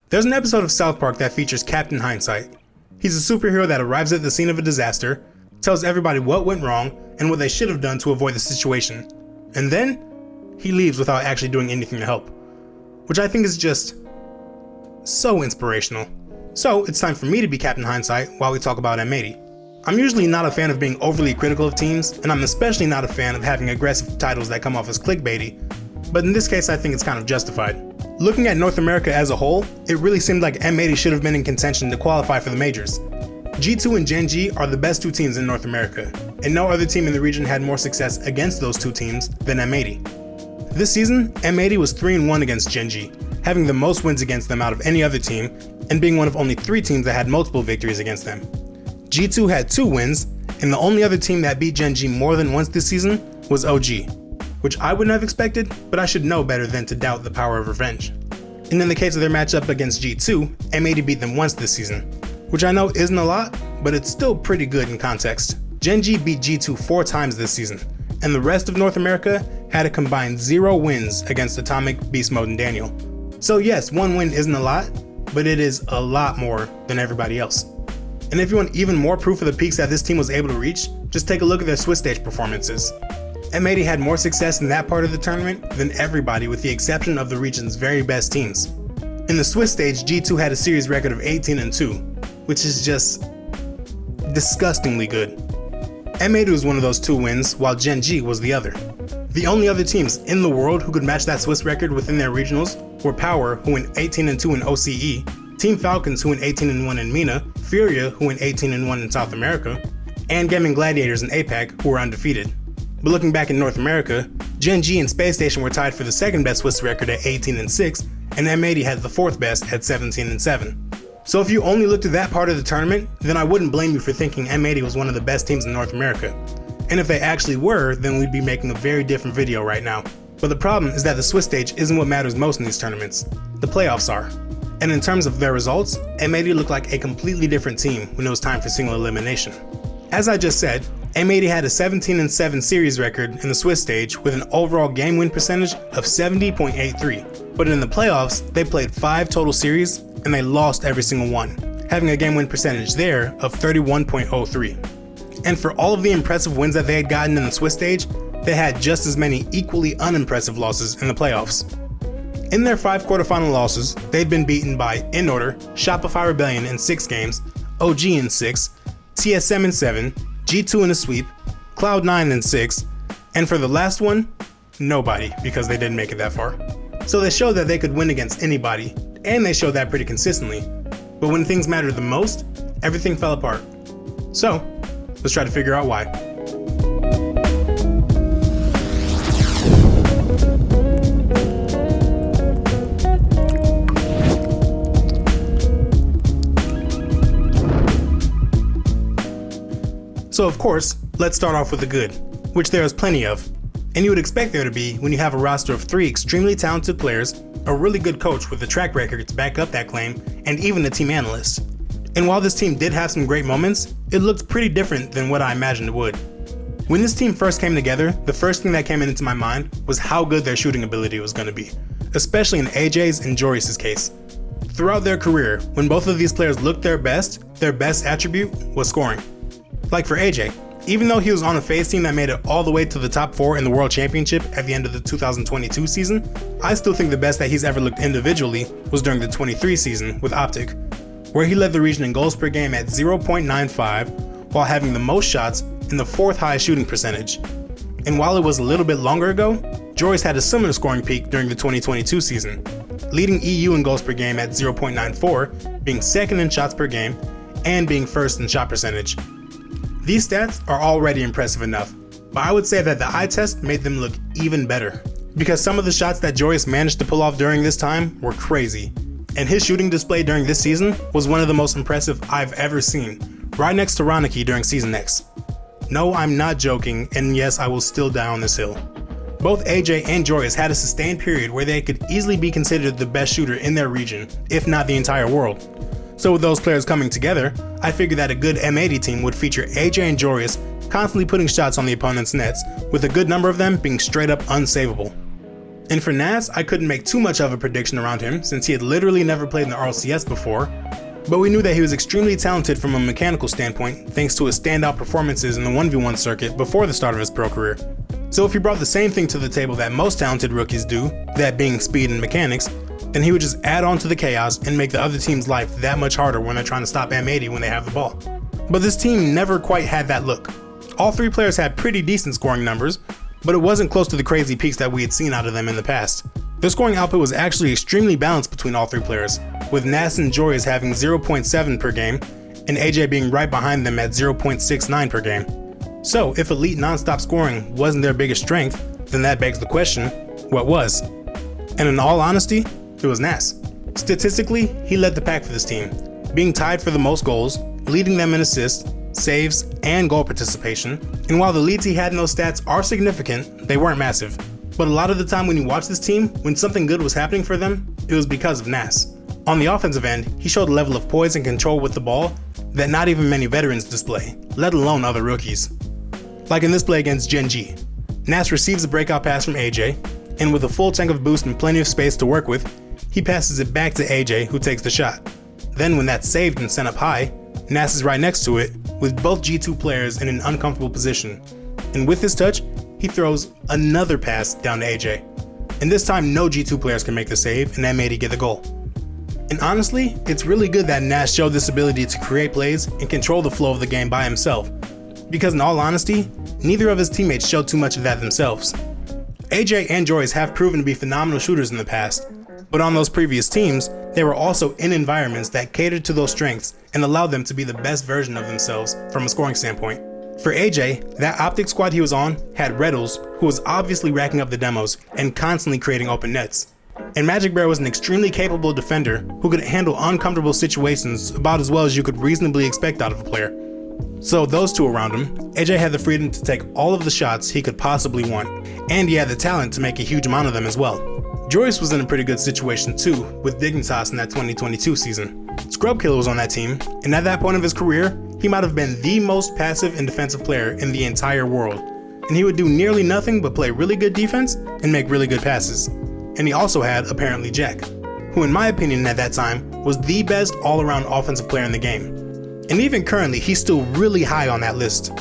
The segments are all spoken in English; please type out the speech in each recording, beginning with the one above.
There's an episode of South Park that features Captain Hindsight. He's a superhero that arrives at the scene of a disaster, tells everybody what went wrong and what they should have done to avoid the situation, and then he leaves without actually doing anything to help, which I think is just so inspirational. So it's time for me to be Captain Hindsight while we talk about M80. I'm usually not a fan of being overly critical of teams, and I'm especially not a fan of having aggressive titles that come off as clickbaity, but in this case I think it's kind of justified. Looking at North America as a whole, it really seemed like M80 should have been in contention to qualify for the majors. G2 and Gen G are the best two teams in North America, and no other team in the region had more success against those two teams than M80. This season, M80 was 3-1 against Gen G, having the most wins against them out of any other team, and being one of only 3 teams that had multiple victories against them. G2 had 2 wins, and the only other team that beat Gen G more than once this season was OG, which I wouldn't have expected, but I should know better than to doubt the power of revenge. And in the case of their matchup against G2, M80 beat them once this season, which I know isn't a lot, but it's still pretty good in context. Gen G beat G2 4 times this season, and the rest of North America had a combined 0 wins against Atomic, Beast Mode, and Daniel. So yes, 1 win isn't a lot, but it is a lot more than everybody else. And if you want even more proof of the peaks that this team was able to reach, just take a look at their Swiss stage performances. M80 had more success in that part of the tournament than everybody with the exception of the region's very best teams. In the Swiss stage, G2 had a series record of 18-2, which is just disgustingly good. M80 was one of those 2 wins, while Gen G was the other. The only other teams in the world who could match that Swiss record within their regionals were Power, who went 18-2 in OCE, Team Falcons, who went 18-1 in MENA, Furia, who went 18-1 in South America, and Gaming Gladiators in APAC, who were undefeated. But looking back in North America, Gen G and Space Station were tied for the second best Swiss record at 18-6, and M80 had the 4th best at 17-7. So if you only looked at that part of the tournament, then I wouldn't blame you for thinking M80 was one of the best teams in North America. And if they actually were, then we'd be making a very different video right now. But the problem is that the Swiss stage isn't what matters most in these tournaments. The playoffs are. And in terms of their results, M80 looked like a completely different team when it was time for single elimination. As I just said, M80 had a 17-7 series record in the Swiss stage with an overall game win percentage of 70.83. But in the playoffs, they played 5 total series and they lost every single one, having a game win percentage there of 31.03. And for all of the impressive wins that they had gotten in the Swiss stage, they had just as many equally unimpressive losses in the playoffs. In their 5 quarterfinal losses, they'd been beaten by In Order, Shopify Rebellion in 6 games, OG in 6, TSM in 7, G2 in a sweep, Cloud9 in 6, and for the last one, nobody, because they didn't make it that far. So they showed that they could win against anybody, and they showed that pretty consistently. But when things mattered the most, everything fell apart. So, let's try to figure out why. So of course, let's start off with the good, which there is plenty of. And you would expect there to be when you have a roster of 3 extremely talented players, a really good coach with a track record to back up that claim, and even a team analyst. And while this team did have some great moments, it looked pretty different than what I imagined it would. When this team first came together, the first thing that came into my mind was how good their shooting ability was going to be, especially in AJ's and Joris's case. Throughout their career, when both of these players looked their best attribute was scoring. Like for AJ, even though he was on a FaZe team that made it all the way to the top 4 in the World Championship at the end of the 2022 season, I still think the best that he's ever looked individually was during the 23 season with Optic, where he led the region in goals per game at 0.95 while having the most shots and the 4th highest shooting percentage. And while it was a little bit longer ago, Joris had a similar scoring peak during the 2022 season, leading EU in goals per game at 0.94, being 2nd in shots per game, and being 1st in shot percentage. These stats are already impressive enough, but I would say that the eye test made them look even better, because some of the shots that Joris managed to pull off during this time were crazy, and his shooting display during this season was one of the most impressive I've ever seen, right next to Ronicky during Season X. No, I'm not joking, and yes, I will still die on this hill. Both AJ and Joris had a sustained period where they could easily be considered the best shooter in their region, if not the entire world. So with those players coming together, I figured that a good M80 team would feature AJ and Joris constantly putting shots on the opponent's nets, with a good number of them being straight up unsavable. And for Nas, I couldn't make too much of a prediction around him since he had literally never played in the RLCS before, but we knew that he was extremely talented from a mechanical standpoint thanks to his standout performances in the 1v1 circuit before the start of his pro career. So if he brought the same thing to the table that most talented rookies do, that being speed and mechanics, then he would just add on to the chaos and make the other team's life that much harder when they're trying to stop M80 when they have the ball. But this team never quite had that look. All three players had pretty decent scoring numbers, but it wasn't close to the crazy peaks that we had seen out of them in the past. Their scoring output was actually extremely balanced between all three players, with Nas and Joyous having 0.7 per game, and AJ being right behind them at 0.69 per game. So if elite non-stop scoring wasn't their biggest strength, then that begs the question, what was? And in all honesty, it was Nas. Statistically, he led the pack for this team, being tied for the most goals, leading them in assists, saves, and goal participation. And while the leads he had in those stats are significant, they weren't massive. But a lot of the time when you watch this team, when something good was happening for them, it was because of Nas. On the offensive end, he showed a level of poise and control with the ball that not even many veterans display, let alone other rookies. Like in this play against Gen G, Nas receives a breakout pass from AJ, and with a full tank of boost and plenty of space to work with, he passes it back to AJ, who takes the shot. Then when that's saved and sent up high, Nas is right next to it, with both G2 players in an uncomfortable position. And with his touch, he throws another pass down to AJ. And this time no G2 players can make the save and M80 get the goal. And honestly, it's really good that Nas showed this ability to create plays and control the flow of the game by himself. Because in all honesty, neither of his teammates showed too much of that themselves. AJ and Joyce have proven to be phenomenal shooters in the past, but on those previous teams, they were also in environments that catered to those strengths and allowed them to be the best version of themselves from a scoring standpoint. For AJ, that Optic squad he was on had Reddles, who was obviously racking up the demos and constantly creating open nets. And Magic Bear was an extremely capable defender who could handle uncomfortable situations about as well as you could reasonably expect out of a player. So those two around him, AJ had the freedom to take all of the shots he could possibly want, and he had the talent to make a huge amount of them as well. Joyce was in a pretty good situation too, with Dignitas in that 2022 season. Scrubkiller was on that team, and at that point of his career, he might have been the most passive and defensive player in the entire world. And he would do nearly nothing but play really good defense and make really good passes. And he also had, apparently, Jack, who in my opinion at that time, was the best all-around offensive player in the game. And even currently, he's still really high on that list.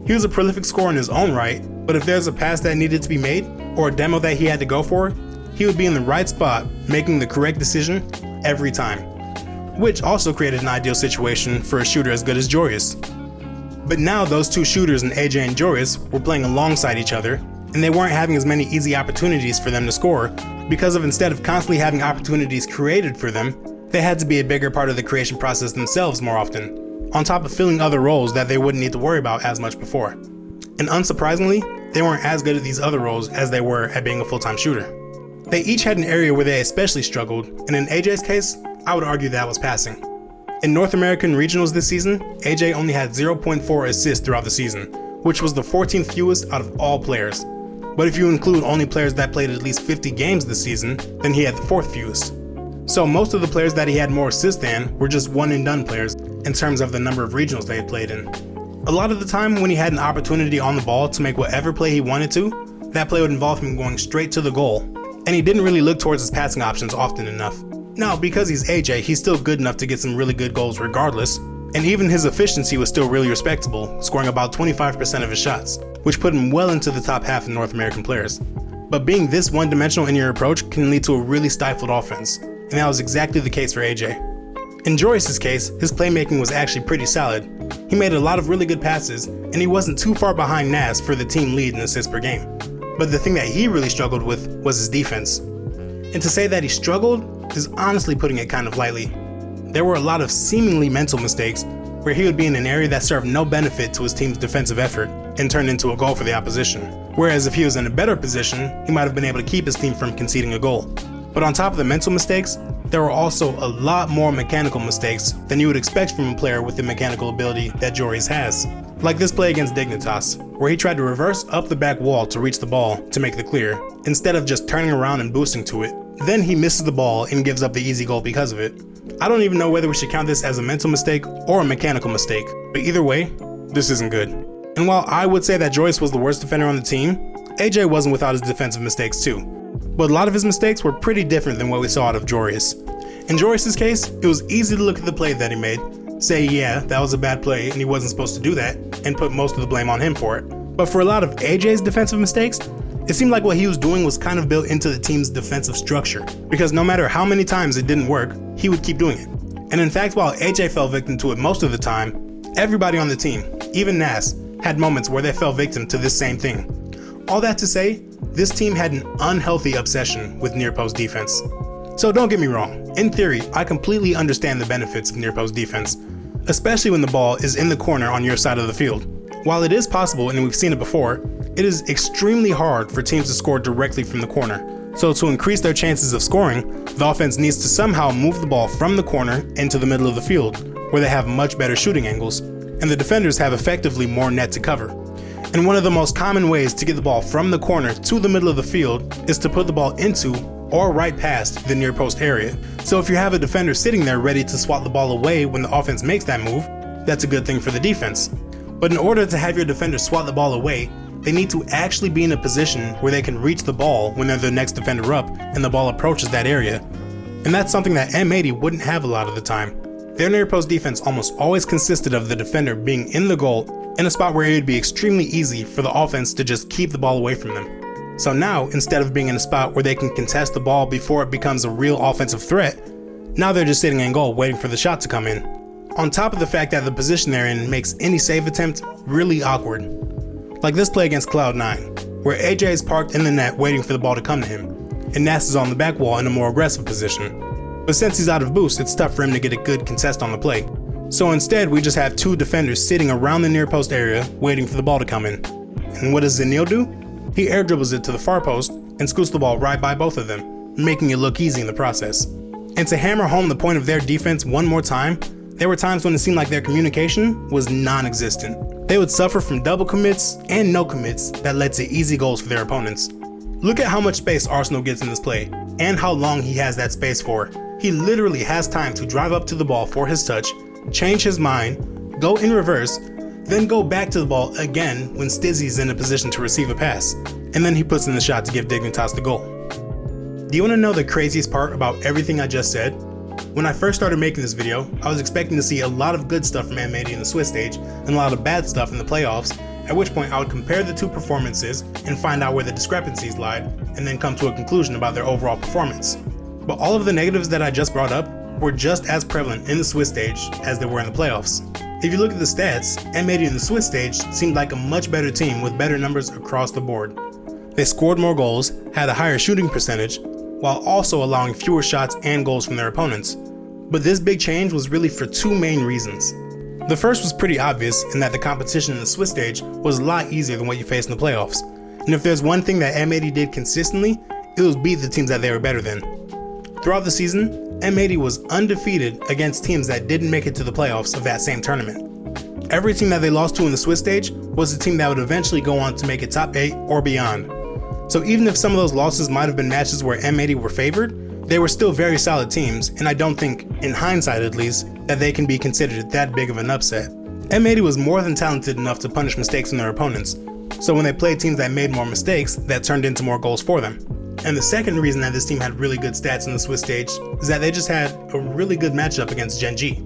He was a prolific scorer in his own right, but if there's a pass that needed to be made, or a demo that he had to go for, he would be in the right spot, making the correct decision every time. Which also created an ideal situation for a shooter as good as Joyous. But now those two shooters in AJ and Joyous were playing alongside each other, and they weren't having as many easy opportunities for them to score, because of instead of constantly having opportunities created for them, they had to be a bigger part of the creation process themselves more often, on top of filling other roles that they wouldn't need to worry about as much before. And unsurprisingly, they weren't as good at these other roles as they were at being a full-time shooter. They each had an area where they especially struggled, and in AJ's case, I would argue that was passing. In North American regionals this season, AJ only had 0.4 assists throughout the season, which was the 14th fewest out of all players. But if you include only players that played at least 50 games this season, then he had the 4th fewest. So most of the players that he had more assists than were just one and done players in terms of the number of regionals they had played in. A lot of the time when he had an opportunity on the ball to make whatever play he wanted to, that play would involve him going straight to the goal, and he didn't really look towards his passing options often enough. Now, because he's AJ, he's still good enough to get some really good goals regardless, and even his efficiency was still really respectable, scoring about 25% of his shots, which put him well into the top half of North American players. But being this one-dimensional in your approach can lead to a really stifled offense, and that was exactly the case for AJ. In Joyce's case, his playmaking was actually pretty solid. He made a lot of really good passes, and he wasn't too far behind Nas for the team lead in assists per game. But the thing that he really struggled with was his defense. And to say that he struggled is honestly putting it kind of lightly. There were a lot of seemingly mental mistakes where he would be in an area that served no benefit to his team's defensive effort and turned into a goal for the opposition. Whereas if he was in a better position, he might have been able to keep his team from conceding a goal. But on top of the mental mistakes, there were also a lot more mechanical mistakes than you would expect from a player with the mechanical ability that Joris has. Like this play against Dignitas, where he tried to reverse up the back wall to reach the ball to make the clear, instead of just turning around and boosting to it. Then he misses the ball and gives up the easy goal because of it. I don't even know whether we should count this as a mental mistake or a mechanical mistake, but either way, this isn't good. And while I would say that Joyce was the worst defender on the team, AJ wasn't without his defensive mistakes too. but a lot of his mistakes were pretty different than what we saw out of Jorius. In Jorius' case, it was easy to look at the play that he made, say yeah, that was a bad play and he wasn't supposed to do that, and put most of the blame on him for it. But for a lot of AJ's defensive mistakes, it seemed like what he was doing was kind of built into the team's defensive structure, because no matter how many times it didn't work, he would keep doing it. And in fact, while AJ fell victim to it most of the time, everybody on the team, even Nas, had moments where they fell victim to this same thing. All that to say, this team had an unhealthy obsession with near post defense. So don't get me wrong, in theory, I completely understand the benefits of near post defense, especially when the ball is in the corner on your side of the field. While it is possible, and we've seen it before, it is extremely hard for teams to score directly from the corner. So to increase their chances of scoring, the offense needs to somehow move the ball from the corner into the middle of the field, where they have much better shooting angles, and the defenders have effectively more net to cover. And one of the most common ways to get the ball from the corner to the middle of the field is to put the ball into or right past the near post area. So if you have a defender sitting there ready to swat the ball away when the offense makes that move, that's a good thing for the defense. But in order to have your defender swat the ball away, they need to actually be in a position where they can reach the ball when they're the next defender up and the ball approaches that area. And that's something that M80 wouldn't have a lot of the time. Their near post defense almost always consisted of the defender being in the goal in a spot where it would be extremely easy for the offense to just keep the ball away from them. So now, instead of being in a spot where they can contest the ball before it becomes a real offensive threat, now they're just sitting in goal waiting for the shot to come in. On top of the fact that the position they're in makes any save attempt really awkward. Like this play against Cloud9, where AJ is parked in the net waiting for the ball to come to him, and Nas is on the back wall in a more aggressive position. But since he's out of boost, it's tough for him to get a good contest on the play. So instead, we just have two defenders sitting around the near post area waiting for the ball to come in. And what does Zenil do? He air dribbles it to the far post and scoots the ball right by both of them, making it look easy in the process. And to hammer home the point of their defense one more time, there were times when it seemed like their communication was non-existent. They would suffer from double commits and no commits that led to easy goals for their opponents. Look at how much space Arsenal gets in this play, and how long he has that space for. He literally has time to drive up to the ball for his touch, change his mind, go in reverse, then go back to the ball again when Stizzy's in a position to receive a pass, and then he puts in the shot to give Dignitas the goal. Do you want to know the craziest part about everything I just said? When I first started making this video, I was expecting to see a lot of good stuff from M80 in the Swiss stage and a lot of bad stuff in the playoffs, at which point I would compare the two performances and find out where the discrepancies lied, and then come to a conclusion about their overall performance. But all of the negatives that I just brought up were just as prevalent in the Swiss stage as they were in the playoffs. If you look at the stats, M80 in the Swiss stage seemed like a much better team with better numbers across the board. They scored more goals, had a higher shooting percentage, while also allowing fewer shots and goals from their opponents. But this big change was really for two main reasons. The first was pretty obvious in that the competition in the Swiss stage was a lot easier than what you face in the playoffs. And if there's one thing that M80 did consistently, it was beat the teams that they were better than. Throughout the season, M80 was undefeated against teams that didn't make it to the playoffs of that same tournament. Every team that they lost to in the Swiss stage was a team that would eventually go on to make it top 8 or beyond. So even if some of those losses might have been matches where M80 were favored, they were still very solid teams, and I don't think, in hindsight at least, that they can be considered that big of an upset. M80 was more than talented enough to punish mistakes from their opponents, so when they played teams that made more mistakes, that turned into more goals for them. And the second reason that this team had really good stats in the Swiss stage is that they just had a really good matchup against Gen G.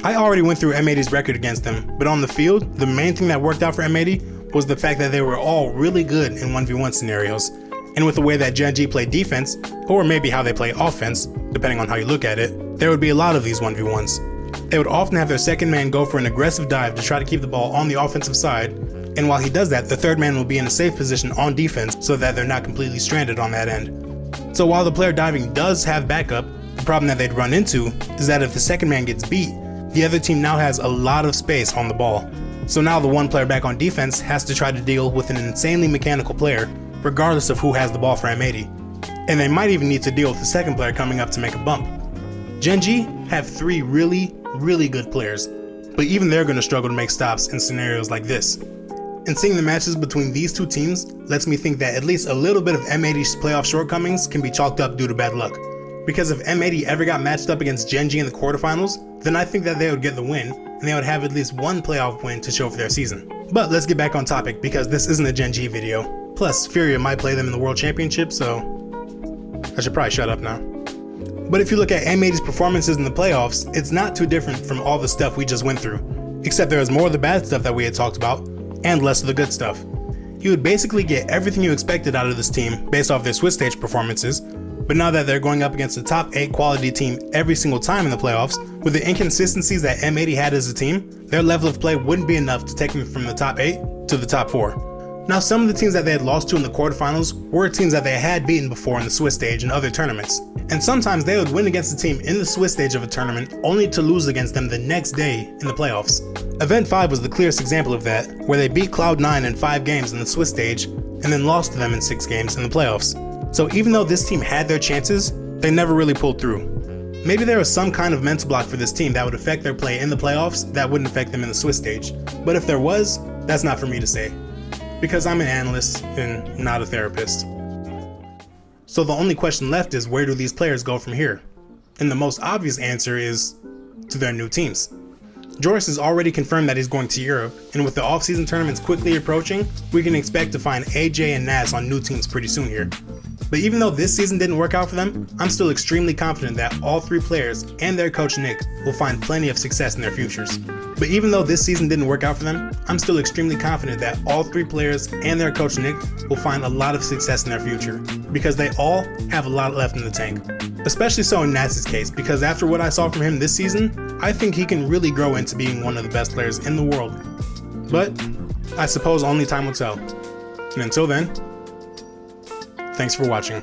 I already went through M80's record against them, but on the field, the main thing that worked out for M80 was the fact that they were all really good in 1v1 scenarios. And with the way that Gen G played defense, or maybe how they play offense, depending on how you look at it, there would be a lot of these 1v1s. They would often have their second man go for an aggressive dive to try to keep the ball on the offensive side, and while he does that, the third man will be in a safe position on defense so that they're not completely stranded on that end. So while the player diving does have backup, the problem that they'd run into is that if the second man gets beat, the other team now has a lot of space on the ball. So now the one player back on defense has to try to deal with an insanely mechanical player, regardless of who has the ball for M80. And they might even need to deal with the second player coming up to make a bump. Gen G have 3 really good players, but even they're going to struggle to make stops in scenarios like this. And seeing the matches between these two teams lets me think that at least a little bit of M80's playoff shortcomings can be chalked up due to bad luck. Because if M80 ever got matched up against Gen G in the quarterfinals, then I think that they would get the win, and they would have at least one playoff win to show for their season. But let's get back on topic because this isn't a Gen G video. Plus, Furia might play them in the World Championship, so I should probably shut up now. But if you look at M80's performances in the playoffs, it's not too different from all the stuff we just went through, except there was more of the bad stuff that we had talked about, and less of the good stuff. You would basically get everything you expected out of this team based off their Swiss stage performances, but now that they're going up against the top 8 quality team every single time in the playoffs, with the inconsistencies that M80 had as a team, their level of play wouldn't be enough to take them from the top 8 to the top 4. Now, some of the teams that they had lost to in the quarterfinals were teams that they had beaten before in the Swiss stage and other tournaments. And sometimes they would win against a team in the Swiss stage of a tournament only to lose against them the next day in the playoffs. Event 5 was the clearest example of that, where they beat Cloud9 in 5 games in the Swiss stage and then lost to them in 6 games in the playoffs. So even though this team had their chances, they never really pulled through. Maybe there was some kind of mental block for this team that would affect their play in the playoffs that wouldn't affect them in the Swiss stage. But if there was, that's not for me to say, because I'm an analyst and not a therapist. So the only question left is, where do these players go from here? And the most obvious answer is to their new teams. Joris has already confirmed that he's going to Europe, and with the off-season tournaments quickly approaching, we can expect to find AJ and Nas on new teams pretty soon here. But even though this season didn't work out for them, I'm still extremely confident that all 3 players and their coach Nick will find plenty of success in their futures. But even though this season didn't work out for them, I'm still extremely confident that all 3 players and their coach Nick will find a lot of success in their future, because they all have a lot left in the tank. Especially so in Nas's case, because after what I saw from him this season, I think he can really grow into being one of the best players in the world. But I suppose only time will tell. And until then, thanks for watching.